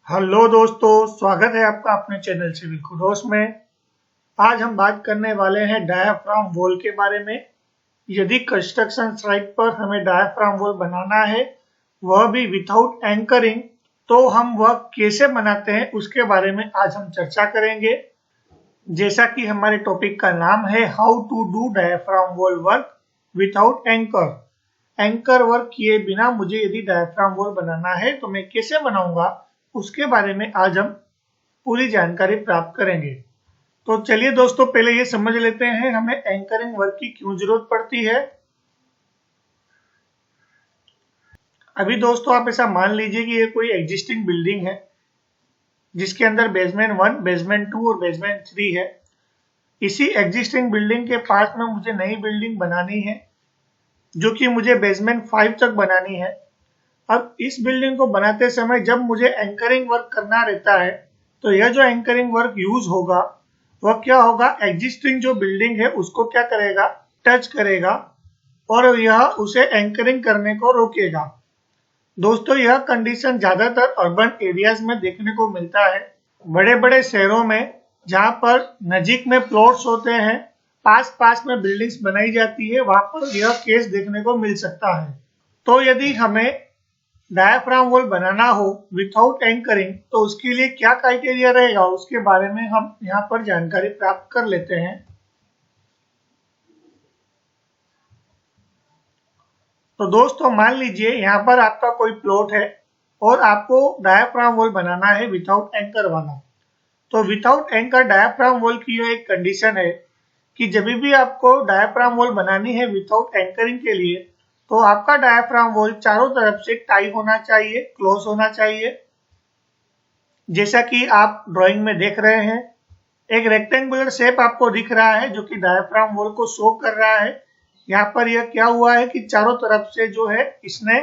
Hello दोस्तों, स्वागत है आपका अपने चैनल सिविल खुडोस में। आज हम बात करने वाले हैं डायाफ्राम वॉल के बारे में। यदि कंस्ट्रक्शन साइट पर हमें डायाफ्राम वॉल बनाना है, वह भी विदाउट एंकरिंग, तो हम वह कैसे बनाते हैं उसके बारे में आज हम चर्चा करेंगे। जैसा कि हमारे टॉपिक का नाम है how to do diaphragm wall work without anchor. Anchor work किए बिना मुझे यदि डायाफ्राम वॉल बनाना है तो मैं कैसे बनाऊंगा, उसके बारे में आज हम पूरी जानकारी प्राप्त करेंगे। तो चलिए दोस्तों, पहले ये समझ लेते हैं हमें एंकरिंग वर्क की क्यों जरूरत पड़ती है। अभी दोस्तों आप ऐसा मान लीजिए कि ये कोई एग्जिस्टिंग बिल्डिंग है जिसके अंदर बेसमेंट 1, बेसमेंट 2 और बेसमेंट 3 है। इसी एग्जिस्टिंग बिल्डिंग के पास में मुझे नई बिल्डिंग बनानी है जो कि मुझे बेसमेंट 5 तक बनानी है। अब इस बिल्डिंग को बनाते समय जब मुझे एंकरिंग वर्क करना रहता है तो यह जो एंकरिंग वर्क यूज होगा वह क्या होगा, एग्जिस्टिंग जो बिल्डिंग है उसको क्या करेगा, टच करेगा और यह उसे एंकरिंग करने को रोकेगा। दोस्तों यह कंडीशन ज्यादातर अर्बन एरियाज में देखने को मिलता है। बड़े बड़े शहरों में जहां पर नजीक में प्लॉट्स होते हैं, पास पास में बिल्डिंग्स बनाई जाती है, वहां पर यह केस देखने को मिल सकता है। तो यदि हमें डायाफ्राम वॉल बनाना हो विदाउट एंकरिंग तो उसके लिए क्या क्राइटेरिया रहेगा, उसके बारे में हम यहाँ पर जानकारी प्राप्त कर लेते हैं। तो दोस्तों मान लीजिए यहाँ पर आपका कोई प्लॉट है और आपको डायाफ्राम वॉल बनाना है विदाउट एंकर वाला। तो विदाउट एंकर डायाफ्राम वॉल की यह एक कंडीशन है कि जब भी आपको डायाफ्राम वॉल बनानी है विदाउट एंकरिंग के लिए तो आपका डायाफ्राम वॉल चारों तरफ से टाई होना चाहिए, क्लोज होना चाहिए। जैसा कि आप ड्राइंग में देख रहे हैं, एक रेक्टेंगुलर शेप आपको दिख रहा है जो कि डायाफ्राम वॉल को शो कर रहा है। यहाँ पर यह क्या हुआ है कि चारों तरफ से जो है इसने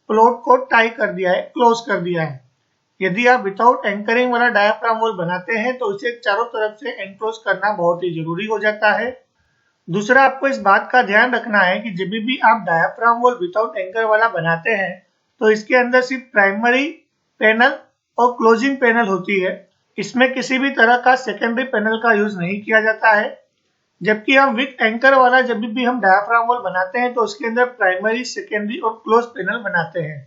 प्लॉट को टाई कर दिया है, क्लोज कर दिया है। यदि आप विदाउट एंकरिंग वाला डायाफ्राम वॉल बनाते हैं तो इसे चारों तरफ से एनक्लोज करना बहुत ही जरूरी हो जाता है। दूसरा, आपको इस बात का ध्यान रखना है कि जब भी आप डायाफ्राम वॉल विदाउट एंकर वाला बनाते हैं तो इसके अंदर सिर्फ प्राइमरी पैनल और क्लोजिंग पैनल होती है। इसमें किसी भी तरह का सेकेंडरी पैनल का यूज नहीं किया जाता है। जबकि हम विद एंकर वाला जब भी हम डायाफ्राम वॉल बनाते हैं तो उसके अंदर प्राइमरी, सेकेंडरी और क्लोज पैनल बनाते हैं।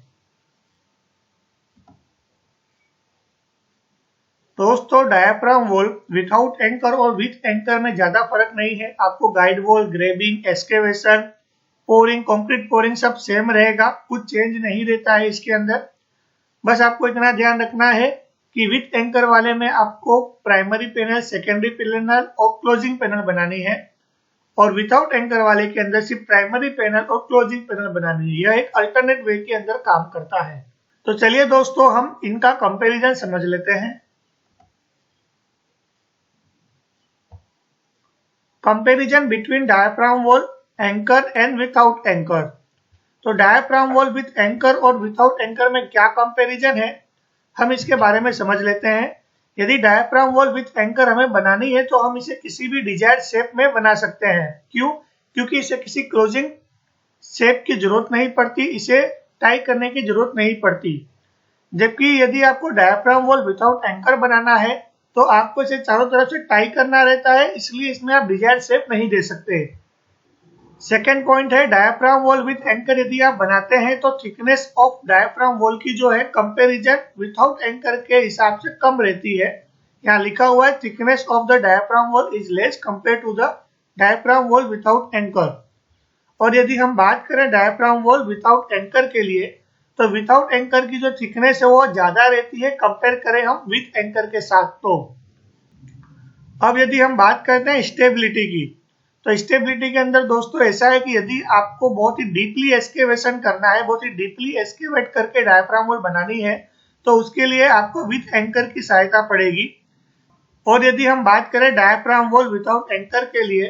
दोस्तों डायाफ्राम वॉल विदाउट एंकर और विथ एंकर में ज्यादा फर्क नहीं है। आपको guide wall, grabbing, excavation, pouring, concrete pouring सब सेम रहेगा, कुछ चेंज नहीं रहता है इसके अंदर। बस आपको इतना ध्यान रखना है कि विथ एंकर वाले में आपको प्राइमरी पैनल, सेकेंडरी पैनल और क्लोजिंग पैनल बनानी है और विदाउट एंकर वाले के अंदर सिर्फ प्राइमरी पैनल और क्लोजिंग पैनल बनानी है। यह एक अल्टरनेट वे के अंदर काम करता है। तो चलिए दोस्तों हम इनका कंपेरिजन समझ लेते हैं। Comparison between diaphragm wall, anchor and without anchor. तो डायाफ्राम वॉल विथ एंकर और विदाउट एंकर में क्या कंपैरिजन है, हम इसके बारे में समझ लेते हैं। यदि डायाफ्राम वॉल विथ एंकर हमें बनानी है तो हम इसे किसी भी डिजायर्ड शेप में बना सकते हैं। क्यों? क्योंकि इसे किसी क्लोजिंग शेप की जरूरत नहीं पड़ती, इसे टाई करने की जरूरत नहीं पड़ती। जबकि यदि आपको डायाफ्राम वॉल विदाउट एंकर बनाना है तो आपको इसे चारों तरफ से टाई करना रहता है, इसलिए इसमें आप डिजायर्ड शेप नहीं दे सकते। सेकेंड पॉइंट है डायाफ्राम वॉल विथ एंकर यदि आप बनाते हैं तो थिकनेस ऑफ डायाफ्राम वॉल की जो है कंपैरिजन विदाउट एंकर के हिसाब से कम रहती है। यहाँ लिखा हुआ है thickness of the diaphragm wall is less compare to the diaphragm wall without anchor. और यदि हम बात करें डायाफ्राम वॉल विदाउट एंकर के लिए तो विदाउट एंकर की जो थिकनेस है वो ज्यादा रहती है कंपेयर करें हम विथ एंकर के साथ। तो अब यदि हम बात करते हैं स्टेबिलिटी की, तो स्टेबिलिटी के अंदर दोस्तों ऐसा है कि यदि आपको बहुत ही डीपली एक्सकेवेशन करना है, बहुत ही डीपली एक्सकेवेट करके डायाफ्राम वॉल बनानी है तो उसके लिए आपको विथ एंकर की सहायता पड़ेगी। और यदि हम बात करें डायाफ्राम वॉल विदाउट एंकर के लिए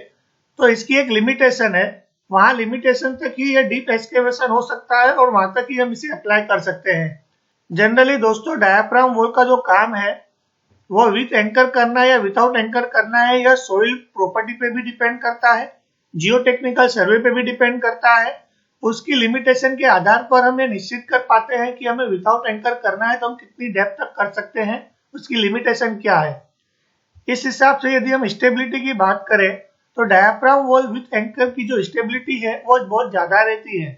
तो इसकी एक लिमिटेशन है, वहां लिमिटेशन तक ही ये डीप एक्सकेवेशन हो सकता है और वहां तक ही हम इसे अप्लाई कर सकते हैं। जनरली दोस्तों डायाफ्राम वॉल का जो काम है वो विथ एंकर करना या विदाउट एंकर करना है, यह सोइल प्रॉपर्टी पे भी डिपेंड करता है, जियोटेक्निकल सर्वे पे भी डिपेंड करता है उसकी लिमिटेशन के आधार पर हम ये निश्चित कर पाते हैं कि हमें विदाउट एंकर करना है तो हम कितनी डेप्थ तक कर सकते हैं, उसकी लिमिटेशन क्या है। इस हिसाब से यदि हम स्टेबिलिटी की बात करें तो डायाफ्राम वॉल विथ एंकर की जो स्टेबिलिटी है वो बहुत ज्यादा रहती है।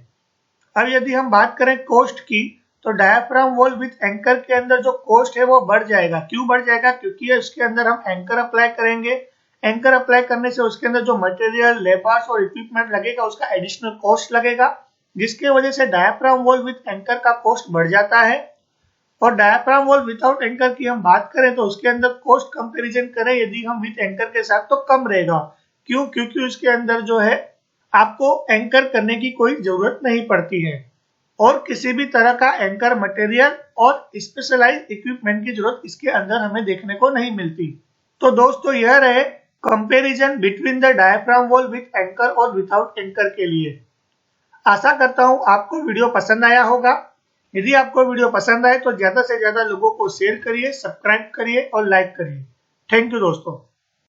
अब यदि हम बात करें कॉस्ट की तो डायाफ्राम वॉल विथ एंकर के अंदर जो कॉस्ट है वो बढ़ जाएगा। क्यों बढ़ जाएगा? क्योंकि उसके अंदर हम एंकर अप्लाई करेंगे। एंकर अप्लाई करने से उसके अंदर जो मटेरियल, लेबर्स और इक्विपमेंट लगेगा उसका एडिशनल कॉस्ट लगेगा, जिसके वजह से डायाफ्राम वॉल विथ एंकर का कॉस्ट बढ़ जाता है। और डायाफ्राम वॉल विदाउट एंकर की हम बात करें तो उसके अंदर कॉस्ट कंपैरिजन करें यदि हम विथ एंकर के साथ तो कम रहेगा। क्यों? क्योंकि उसके अंदर जो है आपको एंकर करने की कोई जरूरत नहीं पड़ती है और किसी भी तरह का एंकर मटेरियल और स्पेशलाइज्ड इक्विपमेंट की जरूरत इसके अंदर हमें देखने को नहीं मिलती। तो दोस्तों यह रहे comparison between the diaphragm wall with anchor और विदाउट एंकर के लिए। आशा करता हूं आपको वीडियो पसंद आया होगा। यदि आपको वीडियो पसंद आए तो ज्यादा से ज्यादा लोगों को शेयर करिए, सब्सक्राइब करिए और लाइक करिए। थैंक यू दोस्तों।